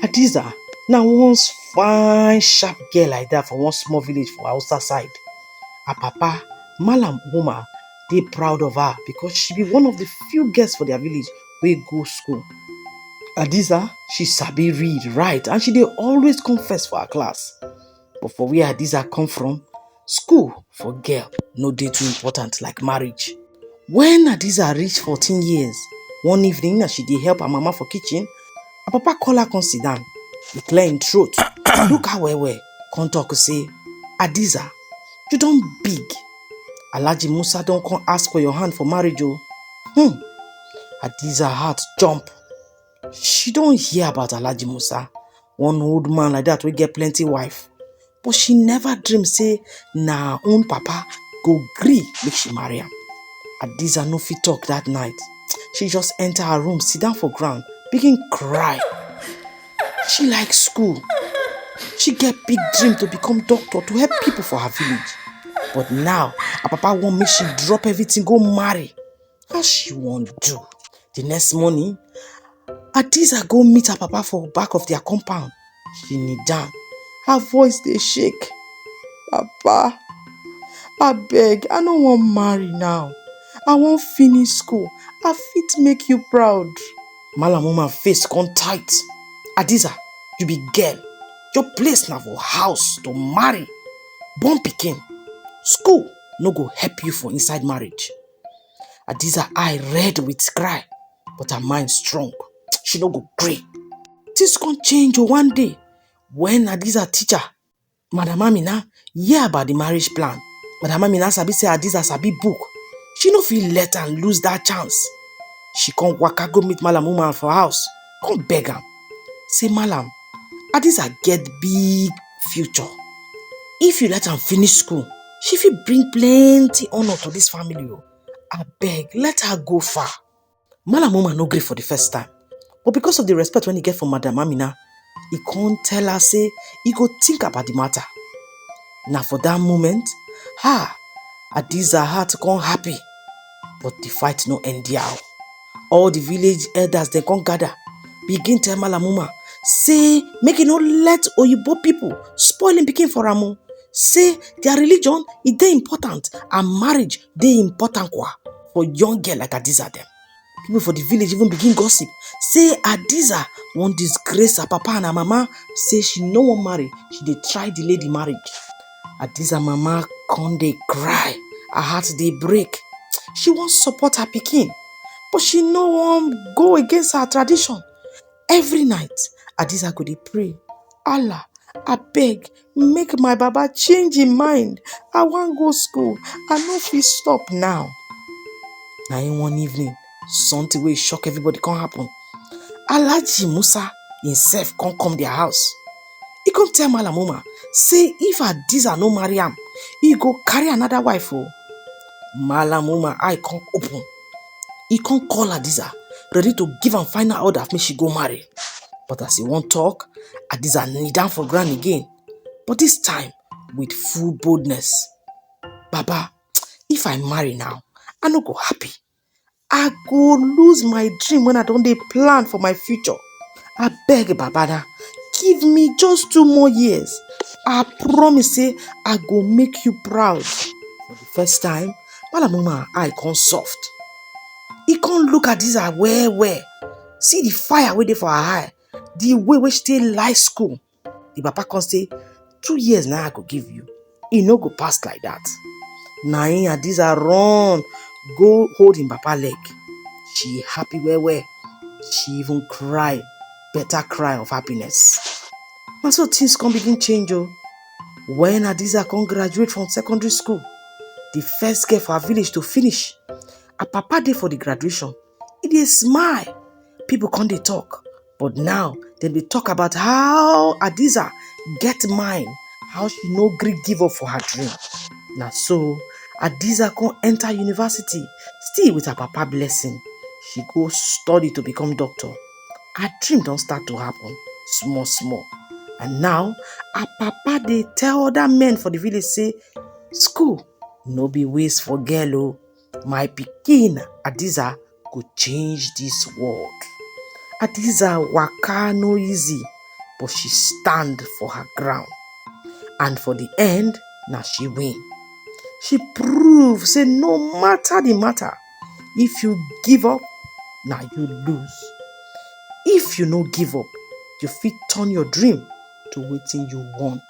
Hadiza now once fine sharp girl like that for one small village for Hausa side. Her papa, Malam Umar, dey proud of her because she be one of the few girls for their village wey go school. Hadiza, she sabi read, write and she dey always come first for her class. But for where Hadiza come from, school for girl no dey too important like marriage. When Hadiza reach 14 years, one evening as she dey help her mama for kitchen, her papa call her come sit down. He clear im throat, look her well, come talk say, Hadiza, you don big. Alhaji Musa don come ask for your hand for marriage o. Hadiza heart jump. She don hear about Alhaji Musa, one old man like that wey get plenty wife. But she never dream say na her own papa go gree make she marry am. Hadiza no fit talk that night. She just enter her room, sit down for ground, begin cry. She like school. She get big dream to become doctor to help people for her village. But now, her papa want make she drop everything, go marry. How she wan do? The next morning, Hadiza go meet her papa for back of their compound. She kneel down. Her voice dey shake. Papa, abeg, I no wan marry now. I wan finish school. I fit make you proud. Malam woman face come tight. Hadiza, you be girl. Your place na for house to marry. Born pikin. School no go help you for inside marriage. Hadiza eye red with cry, but her mind strong. She no go gree. Things come change one day when Hadiza teacher, Madam Amina, hear about the marriage plan. Madam Amina sabi say Hadiza sabi book. She no fit let am lose that chance. She come waka go meet Malam woman for house, come beg am. Say, Malam, Hadiza get big future. If you let am finish school, she fit bring plenty honor to this family. Abeg, let her go far. Malam woman no gree for the first time. But because of the respect when he get from Madam Amina, he can't tell her say he go think about the matter. Now for that moment, Hadiza heart come happy. But the fight no end there. All the village elders they come gather, begin tell Malam woman, say make e no let Oyibo people spoil him pikin for am. Say their religion is dey important and marriage dey important for young girl like Hadiza them. People for the village even begin gossip. Say Hadiza wan disgrace her papa and her mama. Say she no wan marry. She dey try delay the marriage. Hadiza mama come dey cry. Her heart dey break. She wan support her pikin, but she no wan go against her tradition. Every night, Hadiza go dey pray, Allah, abeg, make my baba change him mind. I wan go school. I no fit stop now. Na in one evening, something wey shock everybody come happen. Alhaji Musa himself come their house. He come tell Malam woman, say if Hadiza no marry am, he go carry another wife. Malam woman eye come open. He come call Hadiza, ready to give am final order make she go marry. But as he wan talk, Hadiza kneel down for ground again. But this time, with full boldness. Baba, if I marry now, I no go happy. I go lose my dream when I don dey plan for my future. Abeg Baba, give me just 2 more years. I promise say I go make you proud. For the first time, Malam woman eye come soft. He come look at Hadiza well. See the fire wey dey for her eye. The way wey she take like school. The papa come say, 2 years now I go give you. E no go pass like that. Na in Hadiza run, go hold him papa leg. She happy well. She even cry, better cry of happiness. And so things come begin change. When Hadiza come graduate from secondary school, the first girl for her village to finish, her papa dey for the graduation. He dey smile. People come dey talk. But now, dem dey talk about how Hadiza get mind, how she no gree give up for her dream. Na so, Hadiza come enter university, still with her papa blessing. She go study to become doctor. Her dream don start to happen, small. And now, her papa dey tell other men for the village say, school no be waste for girl. My pikin, Hadiza, go change this world. Hadiza waka no easy. but she stand for her ground. And for the end, now she win. She prove say no matter the matter, if you give up, now you lose. If you no give up, you fit turn your dream to wetin you want.